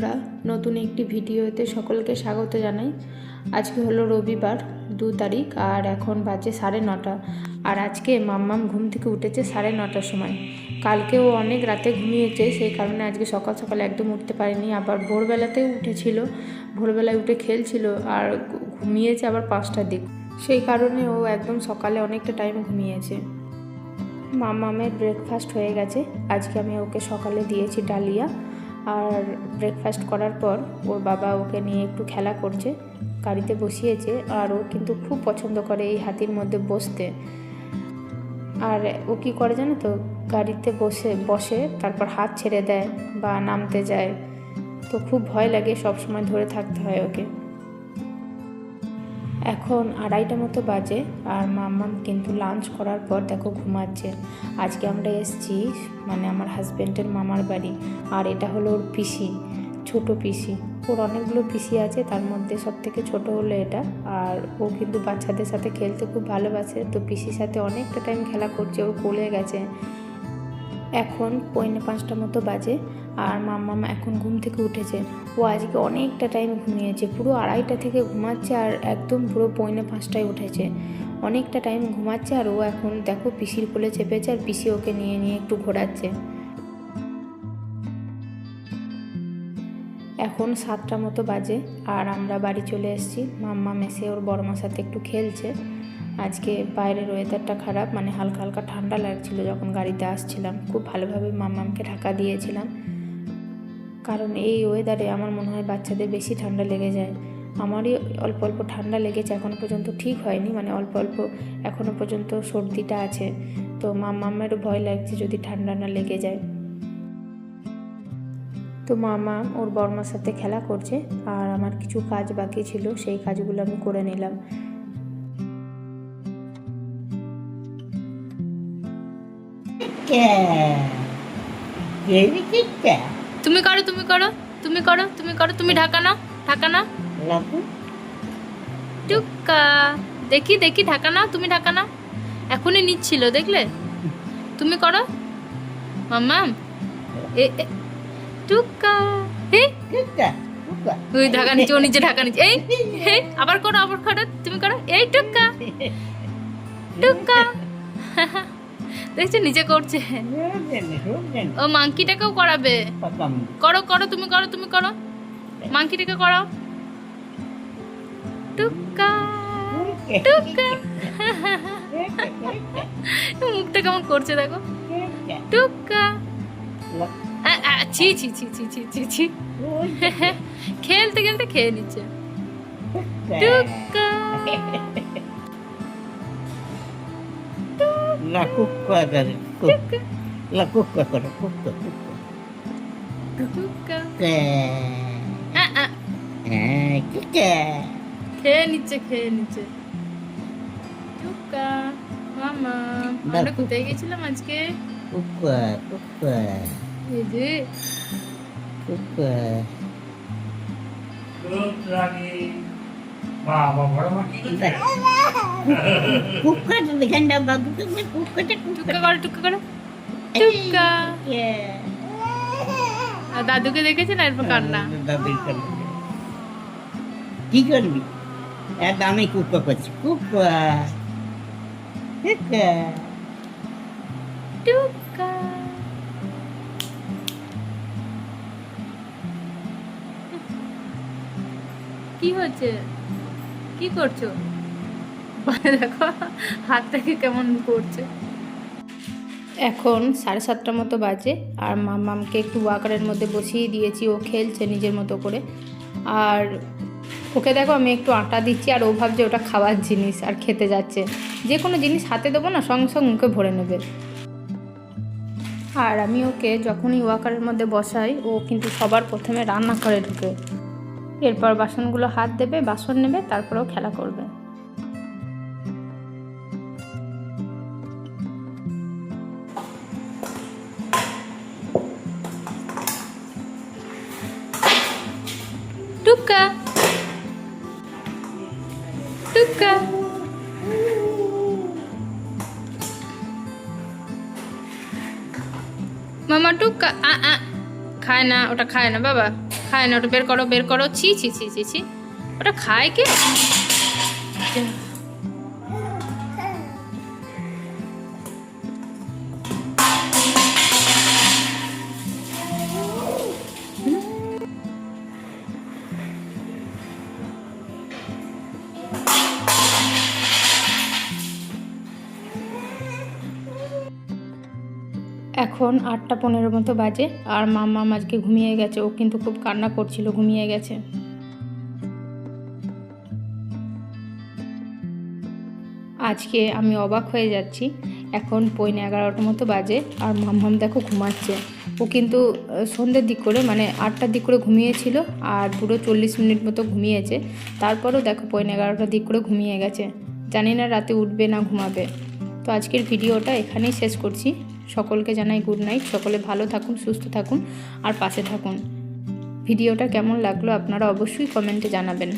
বন্ধুরা, নতুন একটি ভিডিওতে সকলকে স্বাগত জানাই। আজকে হলো রবিবার 2 তারিখ আর এখন বাজে 9:30। আর আজকে মাম্মাম ঘুম থেকে উঠেছে 9:30টার সময়। কালকে ও অনেক রাতে ঘুমিয়েছে, সেই কারণে আজকে সকাল সকাল একদম উঠতে পারেনি। আবার ভোরবেলাতেও উঠেছিল, ভোরবেলায় উঠে খেলছিল আর ঘুমিয়েছে আবার 5টার দিক। সেই কারণে ও একদম সকালে অনেকটা টাইম ঘুমিয়েছে। মাম্মামের ব্রেকফাস্ট হয়ে গেছে। আজকে আমি ওকে সকালে দিয়েছি ডালিয়া। আর ব্রেকফাস্ট করার পর ওর বাবা ওকে নিয়ে একটু খেলা করছে, গাড়িতে বসিয়েছে। আর ও কিন্তু খুব পছন্দ করে এই হাতির মধ্যে বসতে। আর ও কী করে জানো তো, গাড়িতে বসে তারপর হাত ছেড়ে দেয় বা নামতে যায়, তো খুব ভয় লাগে, সব সময় ধরে থাকতে হয় ওকে। এখন 2:30 মতো বাজে আর মাম্মাম কিন্তু লাঞ্চ করার পর দেখো ঘুমাচ্ছে। আজকে আমরা এসেছি মানে আমার হাজব্যান্ডের মামার বাড়ি, আর এটা হলো ওর পিসি, ছোট পিসি। ওর অনেকগুলো পিসি আছে, তার মধ্যে সবথেকে ছোট হলো এটা। আর ও কিন্তু বাচ্চাদের সাথে খেলতে খুব ভালোবাসে, তো পিসির সাথে অনেকটা টাইম খেলা করছে, ওর কোলে গেছে। এখন 4:45 মতো বাজে আর মাম্মাম এখন ঘুম থেকে উঠেছে। ও আজকে অনেকটা টাইম ঘুমিয়েছে, পুরো 2:30 থেকে ঘুমাচ্ছে আর একদম পুরো 4:45টায় উঠেছে। অনেকটা টাইম ঘুমাচ্ছে আর ও এখন দেখো পিসির কোলে চেপেছে আর পিসি ওকে নিয়ে নিয়ে একটু ঘোরাচ্ছে। এখন 7টা মতো বাজে আর আমরা বাড়ি চলে এসেছি। মাম্মাম এসে ওর বড়মার সাথে একটু খেলছে। আজকে বাইরের ওয়েদারটা খারাপ, মানে হালকা হালকা ঠান্ডা লাগছিল যখন গাড়িতে আসছিলাম। খুব ভালোভাবে মাম্মামকে ঢাকা দিয়েছিলাম, কারণ এই ওয়েদারে আমার মনে হয় বাচ্চাদের বেশি ঠান্ডা লেগে যায়। আমারই অল্প অল্প ঠান্ডা লেগেছে, এখনও পর্যন্ত ঠিক হয়নি, মানে অল্প অল্প এখনও পর্যন্ত সর্দিটা আছে। তো মাম্মামেরও ভয় লাগছে যদি ঠান্ডা না লেগে যায়। তো মাম্মাম ওর বড়মার সাথে খেলা করছে আর আমার কিছু কাজ বাকি ছিল, সেই কাজগুলো আমি করে নিলাম। তুমি করো, তুমি করো, তুমি করো, তুমি করো, তুমি ঢাকা নাও, ঢাকা নাও। টুক্কা, দেখি দেখি, ঢাকা নাও, তুমি ঢাকা নাও। এখনই নিচ্ছিল, দেখলে? তুমি করো মাম্মাম। টুক্কা, ওই ঢাকা নিচে, ও নিচে ঢাকা নিচে। এই আবার করো, আবার করো, তুমি করো। এই টুক্কা, টুক্কা। দেখছো নিচে করছে। ও মাংকিটাকেও করাবে। করো করো, তুমি করো, তুমি করো, মাংকিটাকে করো। টুক্কা, টুক্কা। মুখটা কেমন করছে দেখো। টুক্কা, ছি ছি ছি ছি ছি ছি ছি। খেলতে খেলতে খেয়ে নিচ্ছে। টুক্কা, La cucca del cucca. La cucca con la cucca. টুক্কা। Cucca. খেয়ে নিচ্ছে, খেয়ে নিচ্ছে। টুক্কা, মামা। আমরা কোথায় গেছিলাম আজকে? Cucca, cucca. এই যে Cucca. Cucca তো দেখেন না বাবু, তুমি কুক্কাটা টুক্কা করো, টুক্কা করো, টুক্কা। আর দাদুকে দেখেছে না, এরপর কান্না। দাদির কান্না। কি করবি? আমি কুক্কা করছি। কুক্কা, কুক্কা, টুক্কা। কি হচ্ছে? কি করছো? দেখো হাতটাকে কেমন করছে। এখন 7:30 মতো বাজে আর মাম্মামকে একটু ওয়াকারের মধ্যে বসিয়ে দিয়েছি, ও খেলছে নিজের মতো করে। আর ওকে দেখো আমি একটু আটা দিচ্ছি আর ও ভাবছে ওটা খাওয়ার জিনিস আর খেতে যাচ্ছে। যে কোনো জিনিস হাতে দেবো না, সঙ্গে সঙ্গে মুখে ভরে নেবে। আর আমি ওকে যখনই ওয়াকারের মধ্যে বসাই, ও কিন্তু সবার প্রথমে রান্না করে ঢুকে, এরপর বাসনগুলো হাত দেবে, বাসন নেবে, তারপরেও খেলা করবে। টুক্কা, টুক্কা। মামা টুক্কা। খায় না, ওটা খায় না বাবা। খায় না, ওটা বের করো, ছি ছি ছি ছি ছি, ওটা খায় কি? এখন 8:15 মতো বাজে আর মাম্মাম আজকে ঘুমিয়ে গেছে। ও কিন্তু খুব কান্না করছিল, ঘুমিয়ে গেছে। আজকে আমি অবাক হয়ে যাচ্ছি। এখন 11:15 মতো বাজে আর মাম্মাম দেখো ঘুমাচ্ছে। ও কিন্তু সন্ধ্যের দিক করে মানে 8টার দিক করে ঘুমিয়েছিল আর পুরো 40 মিনিট মতো ঘুমিয়েছে। তারপরেও দেখো 11:15টার দিক করে ঘুমিয়ে গেছে। জানি না রাতে উঠবে না ঘুমাবে। তো আজকের ভিডিওটা এখানেই শেষ করছি। সকলকে জানাই গুড নাইট। সকলে ভালো থাকুন, সুস্থ থাকুন আর পাশে থাকুন। ভিডিওটা কেমন লাগলো আপনারা অবশ্যই কমেন্টে জানাবেন।